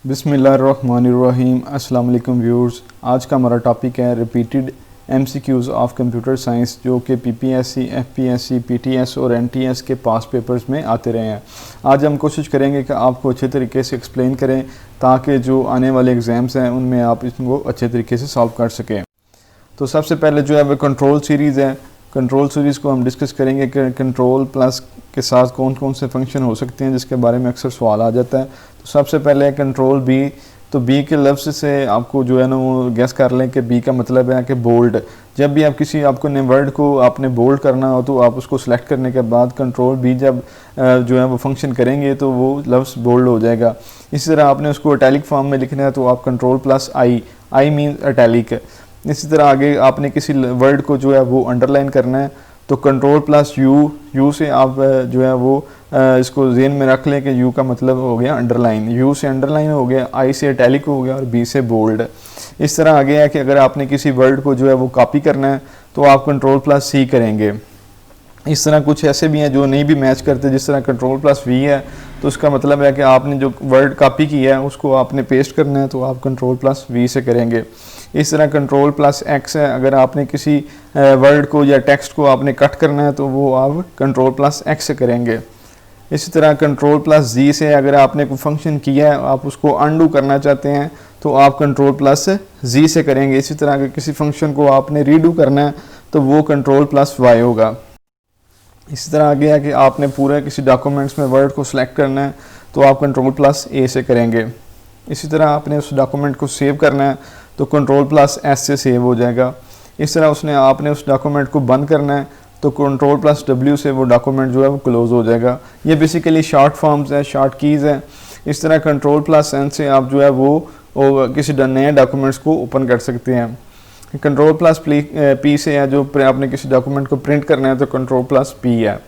बिस्मिल्लाहिर्रहमानिर्रहीम। अस्सलाम वालेकुम व्यूअर्स। आज का हमारा टॉपिक है repeated MCQs of computer science, जो कि पीपीएससी, एफपीएससी, पीटीएस और एनटीएस के पास पेपर्स में आते रहे हैं। आज हम कोशिश करेंगे कि आपको अच्छे तरीके से एक्सप्लेन करें ताकि जो आने वाले एग्ज़ाम्स हैं उनमें आप इसको अच्छे तरीके से सॉल्व कर सकें। तो सबसे पहले जो है वो कंट्रोल सीरीज़ है। कंट्रोल सीरीज़ को हम डिस्कस करेंगे कि कंट्रोल प्लस के साथ कौन कौन से फंक्शन हो सकते हैं, जिसके बारे में अक्सर सवाल आ जाता है। तो सबसे पहले कंट्रोल बी। तो बी के लफ्ज़ से आपको जो है ना वो गैस कर लें कि बी का मतलब है कि बोल्ड। जब भी आप किसी आपको नए वर्ड को आपने बोल्ड करना हो तो आप उसको सेलेक्ट करने के बाद कंट्रोल बी जब जो है वो फंक्शन करेंगे तो वो लफ्ज़ बोल्ड हो जाएगा। इसी तरह आपने उसको इटैलिक फॉर्म में लिखना है तो आप control plus I mean italic. इसी तरह आगे आपने किसी वर्ड को जो है वो अंडरलाइन करना है तो कंट्रोल प्लस यू से आप जो है वो इसको ज़हन में रख लें कि यू का मतलब हो गया अंडरलाइन, यू से अंडरलाइन हो गया, आई से इटैलिक हो गया और बी से बोल्ड। इस तरह आगे है कि अगर आपने किसी वर्ड को जो है वो कॉपी करना है तो आप कंट्रोल प्लस सी करेंगे। इस तरह कुछ ऐसे भी हैं जो नहीं भी मैच करते, जिस तरह कंट्रोल प्लस वी है तो उसका मतलब है कि आपने जो वर्ड कॉपी किया है उसको आपने पेस्ट करना है तो आप कंट्रोल प्लस वी से करेंगे। इस तरह कंट्रोल प्लस एक्स है, अगर आपने किसी वर्ड को या टेक्स्ट को आपने कट करना है तो वो आप कंट्रोल प्लस एक्स से करेंगे। इसी तरह कंट्रोल प्लस जी से अगर आपने कोई फंक्शन किया है आप उसको अनडू करना चाहते हैं तो आप कंट्रोल प्लस जी से करेंगे। इसी तरह अगर किसी फंक्शन को आपने रीडू करना है तो वो कंट्रोल प्लस वाई होगा। इसी तरह आगे है कि आपने पूरे किसी डॉक्यूमेंट्स में वर्ड को सिलेक्ट करना है तो आप कंट्रोल प्लस ए से करेंगे। इसी तरह आपने उस डॉक्यूमेंट को सेव करना है तो कंट्रोल प्लस एस से सेव हो जाएगा। इस तरह आपने उस डॉक्यूमेंट को बंद करना है तो कंट्रोल प्लस डब्ल्यू से वो डॉक्यूमेंट जो है वो क्लोज हो जाएगा। ये बेसिकली शॉर्ट फॉर्म्स हैं, शॉर्ट कीज़ हैं। इस तरह कंट्रोल प्लस एन से आप जो है वो किसी नए डॉक्यूमेंट्स को ओपन कर सकते हैं। कंट्रोल प्लस पी से है, जो आपने किसी डॉक्यूमेंट को प्रिंट करना है तो कंट्रोल प्लस पी है।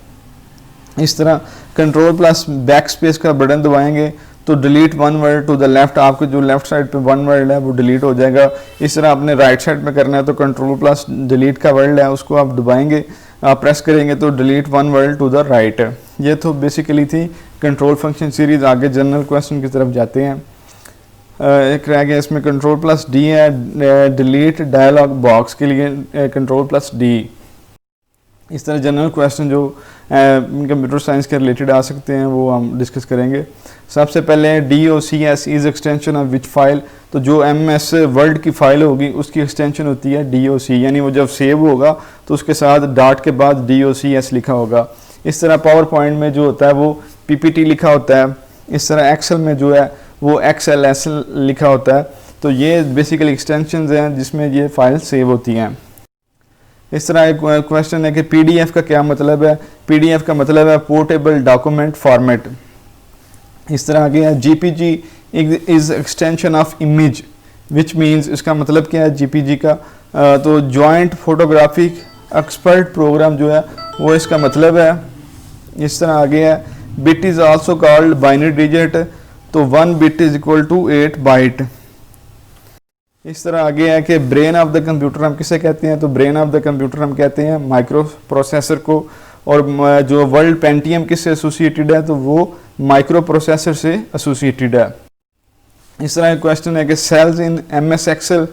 इस तरह कंट्रोल प्लस बैक स्पेस का बटन दबाएंगे तो delete one word to the left, आपके जो लेफ्ट साइड पे वन वर्ड है वो डिलीट हो जाएगा। इस तरह आपने राइट साइड में करना है तो कंट्रोल प्लस डिलीट का वर्ड है उसको आप दबाएंगे, आप प्रेस करेंगे तो delete one word to the right. ये तो बेसिकली थी कंट्रोल फंक्शन सीरीज़। आगे जनरल क्वेश्चन की तरफ जाते हैं। एक रह गया इसमें कंट्रोल प्लस डी है, डिलीट डायलॉग बॉक्स के लिए कंट्रोल प्लस डी। इस तरह जनरल क्वेश्चन जो कंप्यूटर साइंस के रिलेटेड आ सकते हैं वो हम डिस्कस करेंगे। सबसे पहले DOCS is extension of which file. तो जो MS वर्ड की फ़ाइल होगी उसकी एक्सटेंशन होती है DOC, यानी वो जब सेव होगा तो उसके साथ डॉट के बाद DOCS लिखा होगा। इस तरह पावर पॉइंट में जो होता है वो PPT लिखा होता है। इस तरह एक्सेल में जो है वो XLS लिखा होता है। तो ये बेसिकली एक्सटेंशंस हैं जिसमें ये फाइल सेव होती हैं। इस तरह एक क्वेश्चन है कि PDF का क्या मतलब है। PDF का मतलब है पोर्टेबल डॉक्यूमेंट फॉर्मेट। इस तरह आगे है GPG is extension of image which means, इसका मतलब क्या है GPG का। तो जॉइंट फोटोग्राफिक एक्सपर्ट प्रोग्राम जो है वो इसका मतलब है। इस तरह आगे है bit is also called binary digit. तो 1 bit is equal to 8 byte. इस तरह आगे है कि ब्रेन ऑफ द कंप्यूटर हम किसे कहते हैं। तो ब्रेन ऑफ द कंप्यूटर हम कहते हैं माइक्रो प्रोसेसर को। और जो वर्ल्ड पेंटियम किससे एसोसिएटेड है तो वो माइक्रो प्रोसेसर से एसोसिएटेड है। इस तरह एक क्वेश्चन है कि cells in MS excel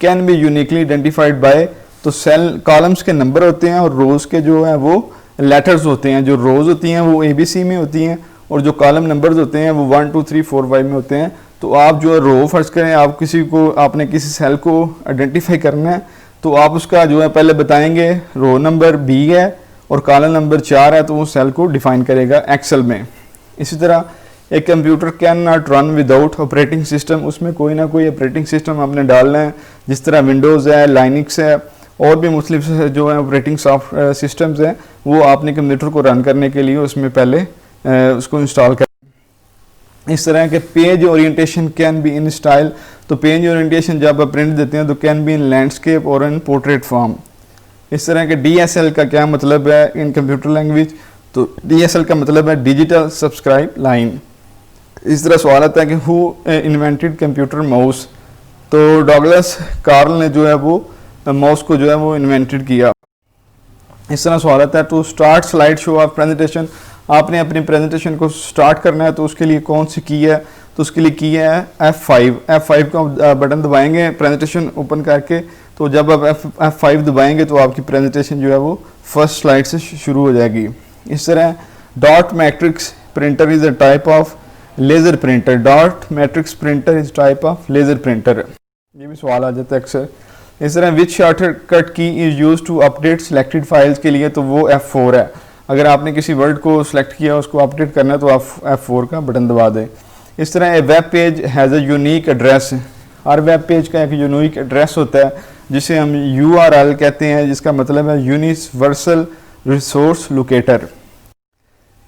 can be uniquely identified by. तो सेल कॉलम्स के नंबर होते हैं और रोज़ के जो है वो लेटर्स होते हैं। जो रोज़ होती हैं वो ABC में होती हैं और जो कॉलम नंबर्स होते हैं वो 1 2 3 4 5 में होते हैं। तो आप जो है रो फर्ज करें, आप आपने किसी सेल को आइडेंटिफाई करना है तो आप उसका जो है पहले बताएंगे रो नंबर B है और कॉलम नंबर 4 है तो वो सेल को डिफाइन करेगा एक्सेल में। इसी तरह एक computer can not run without operating system, उसमें कोई ना कोई ऑपरेटिंग सिस्टम आपने डालना है। जिस तरह विंडोज़ है, लाइनिक्स है और भी मुख्तलिफ जो है ऑपरेटिंग सॉफ्ट सिस्टम्स हैं वो आपने कंप्यूटर को रन करने के लिए उसमें पहले उसको इंस्टॉल कर। इस तरह के page orientation can be in style. तो पेज ओरिएंटेशन जब आप प्रिंट देते हैं तो कैन बी इन लैंडस्केप और इन पोर्ट्रेट फॉर्म। इस तरह के DSL का क्या मतलब है इन कंप्यूटर लैंग्वेज। तो DSL का मतलब है डिजिटल सब्सक्राइब लाइन। इस तरह सवाल आता है कि हु इन्वेंटेड कंप्यूटर माउस। तो डॉगलस कार्ल ने जो है वो माउस को जो है वो इन्वेंटेड किया। इस तरह सवाल आता है to start slide show of presentation. आपने अपनी प्रेजेंटेशन को स्टार्ट करना है तो उसके लिए कौन सी की है। तो उसके लिए किया है F5 का बटन दबाएंगे प्रेजेंटेशन ओपन करके। तो जब आप F5 दबाएंगे तो आपकी प्रेजेंटेशन जो है वो फर्स्ट स्लाइड से शुरू हो जाएगी। इस तरह dot matrix printer is a type of laser printer. Dot matrix printer is type of laser printer, ये भी सवाल आ जाता है अक्सर। इस तरह which shortcut key is use to update selected files के लिए, तो वो F4 है। अगर आपने किसी वर्ड को सिलेक्ट किया उसको अपडेट करना है तो आप F4 का बटन दबा दें। इस तरह a web page has a unique address. हर वेब पेज का एक यूनिक एड्रेस होता है जिसे हम URL कहते हैं, जिसका मतलब है यूनिवर्सल रिसोर्स लोकेटर।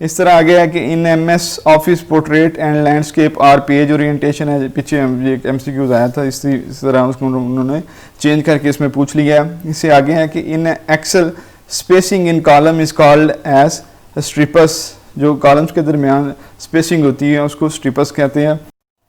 इस तरह आगे है कि in MS office portrait and landscape are page orientation है। पीछे एक MCQ आया था, इस तरह उसको उन्होंने चेंज करके इसमें पूछ लिया है। इससे आगे है कि in excel spacing in column is called edge strippers. जो कॉलम्स के दरमियान स्पेसिंग होती है उसको स्ट्रिपर्स कहते हैं।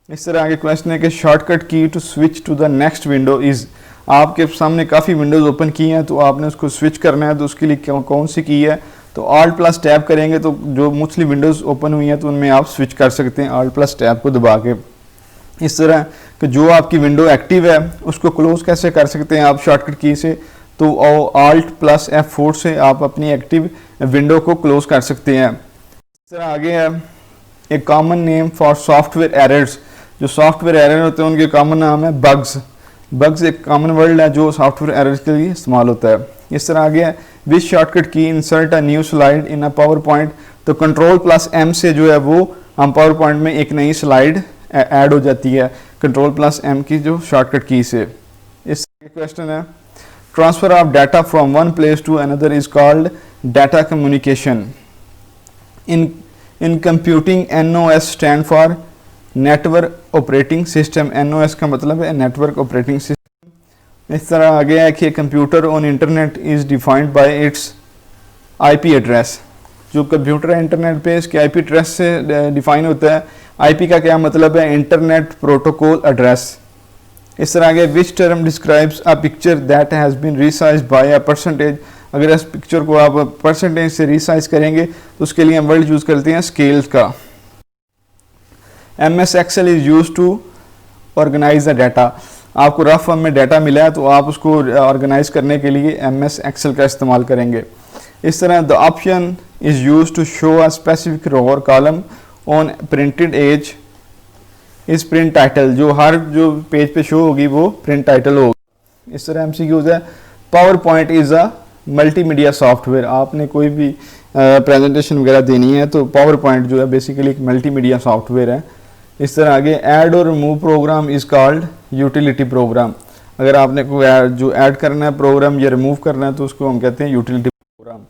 इस तरह आगे क्वेश्चन है कि shortcut key to switch to the next window is. आपके सामने काफ़ी विंडोज़ ओपन की हैं तो आपने उसको स्विच करना है, तो उसके लिए कौन सी की है, तो Alt+ टैब करेंगे तो जो मुख्तलिफ विंडोज़ ओपन हुई हैं तो उनमें आप स्विच कर सकते हैं Alt+ टैब को दबा के। इस तरह कि जो आपकी विंडो एक्टिव है उसको क्लोज़ कैसे कर सकते हैं आप शॉर्टकट की से, तो Alt+ F4 से आप अपनी एक्टिव विंडो को क्लोज़ कर सकते हैं। इस तरह आगे है एक common name for software errors. जो सॉफ्टवेयर एरर होते हैं उनके कॉमन नाम है बग्स। बग्स एक कॉमन वर्ड है जो सॉफ्टवेयर एरर्स के लिए इस्तेमाल होता है। इस तरह आगे है विच शॉर्टकट की insert a new slide in a power point. तो Ctrl+M से जो है वो हम पावर पॉइंट में एक नई स्लाइड ऐड हो जाती है Ctrl+M की जो शॉर्टकट की से। इस क्वेश्चन है transfer of data from one place to another is called data communication. In computing NOS stand for network operating system. NOS का मतलब है नेटवर्क ऑपरेटिंग सिस्टम। इस तरह आगे है कि computer on internet is defined by it's IP address. जो computer है इंटरनेट पे इसके IP एड्रेस से डिफाइन होता है। IP का क्या मतलब है, इंटरनेट प्रोटोकॉल एड्रेस। इस तरह आगे which term describes a picture that has been resized by a percentage. अगर इस पिक्चर को आप परसेंटेज से रिसाइज करेंगे तो उसके लिए हम वर्ड यूज़ करते हैं स्केल्स का। MS Excel is use to organise the data. आपको रफ फॉर्म में डाटा मिला है तो आप उसको ऑर्गेनाइज करने के लिए MS Excel का इस्तेमाल करेंगे। इस तरह the option is use to show a specific row और column on printed as is print title. जो पेज पे शो होगी वो प्रिंट टाइटल होगी। इस तरह MCQ है PowerPoint is a multimedia software. आपने कोई भी प्रेजेंटेशन वगैरह देनी है तो पावर पॉइंट जो है बेसिकली एक मल्टीमीडिया सॉफ्टवेयर है। इस तरह आगे ऐड और remove program is called utility program. अगर आपने कोई जो ऐड करना है प्रोग्राम या रिमूव करना है तो उसको हम कहते हैं यूटिलिटी प्रोग्राम।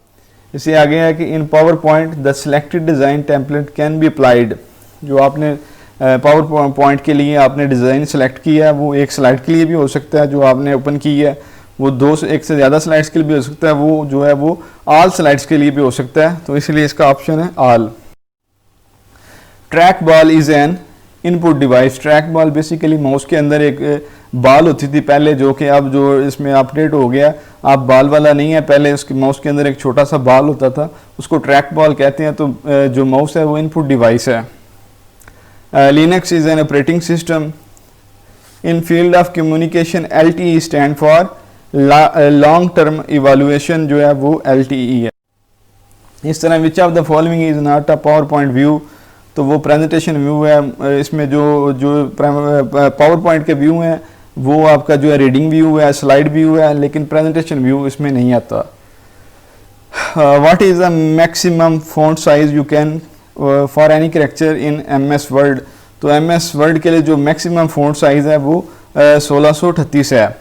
इससे आगे है कि in PowerPoint the selected design template can be applied. जो आपने पावर पॉइंट के लिए आपने डिज़ाइन सेलेक्ट किया है वो एक स्लाइड के लिए भी हो सकता है, जो आपने ओपन की है वो एक से ज़्यादा स्लाइड्स के लिए भी हो सकता है, वो जो है वो ऑल स्लाइड्स के लिए भी हो सकता है, तो इसलिए इसका ऑप्शन है all. Track ball is an input device. Track ball basically mouse के अंदर एक बॉल होती थी पहले, जो कि अब जो इसमें अपडेट हो गया, अब बॉल वाला नहीं है। पहले उसके माउस के अंदर एक छोटा सा बॉल होता था, उसको ट्रैक बॉल कहते हैं। तो जो माउस है वो इनपुट डिवाइस है। Linux is an operating system. In field of communication LTE stand for long term evaluation, जो है वो LTE है। इस तरह which of the following is not a power point view. तो वो प्रेजेंटेशन व्यू है। इसमें जो पावर पॉइंट के व्यू हैं वो आपका जो है रीडिंग व्यू है, स्लाइड व्यू है, लेकिन प्रेजेंटेशन व्यू इसमें नहीं आता। What is the maximum font size you can for any character in MS word. तो MS वर्ड के लिए जो मैक्सिमम फॉन्ट साइज़ है वो 1638 है।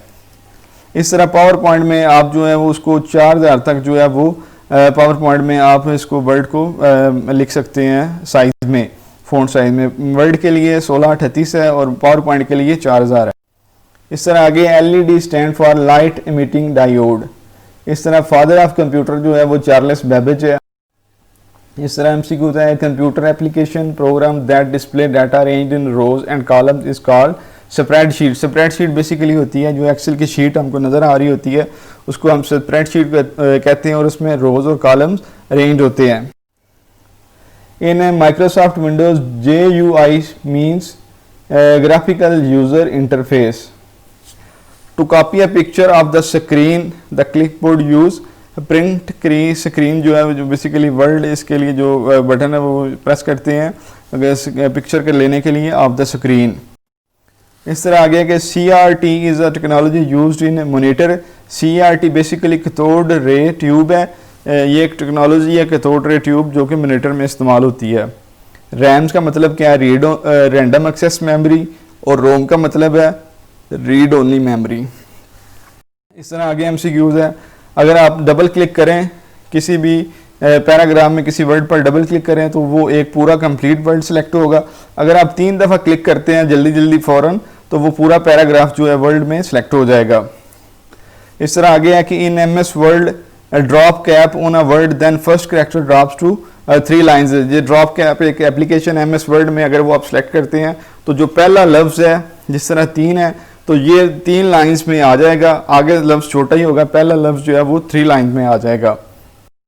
इस तरह पावर पॉइंट में आप जो है वो उसको 4000 तक जो है वो पावर पॉइंट में आप इसको वर्ड को लिख सकते हैं साइज में, फ़ॉन्ट साइज में। वर्ड के लिए 1638 है और पावर पॉइंट के लिए 4000 है। इस तरह आगे LED stand for light emitting diode. इस तरह फादर ऑफ कंप्यूटर जो है वो चार्ल्स बेबेज है। इस तरह MCQ होता है computer application program that display data arranged in rows and columns is called spreadsheet. Spreadsheet basically होती है जो एक्सेल की शीट हमको नज़र आ रही होती है उसको हम स्प्रेडशीट कहते हैं, और उसमें रोज और कॉलम्स अरेंज होते हैं। In Microsoft Windows GUI means graphical user interface. To copy a picture of the screen, the clipboard use print screen जो है जो बेसिकली वर्ड इसके लिए जो बटन है वो प्रेस करते हैं अगर पिक्चर के लेने के लिए ऑफ द स्क्रीन। इस तरह आगे कि CRT is a technology used in monitor. CRT basically cathode ray tube है, ये एक टेक्नोलॉजी है कैथोड रे ट्यूब जो कि मॉनिटर में इस्तेमाल होती है। रैम्स का मतलब क्या है? रैंडम एक्सेस मेमोरी, और रोम का मतलब है रीड ओनली मेमोरी। इस तरह आगे MCQs है। अगर आप डबल क्लिक करें किसी भी पैराग्राफ में किसी वर्ड पर डबल क्लिक करें तो वो एक पूरा कंप्लीट वर्ड सेलेक्ट होगा। अगर आप 3 दफ़ा क्लिक करते हैं जल्दी जल्दी फ़ौरन तो वो पूरा पैराग्राफ जो है वर्ड में सेलेक्ट हो जाएगा। इस तरह आगे है कि in MS word drop cap on a word then first character drops to 3 lines. ये ड्रॉप कैप एक एप्लीकेशन MS वर्ड में अगर वो आप सेलेक्ट करते हैं तो जो पहला लफ्ज़ है जिस तरह 3 है तो ये 3 लाइन्स में आ जाएगा, आगे लफ्ज़ छोटा ही होगा, पहला लफ्ज़ जो है वो 3 लाइन में आ जाएगा।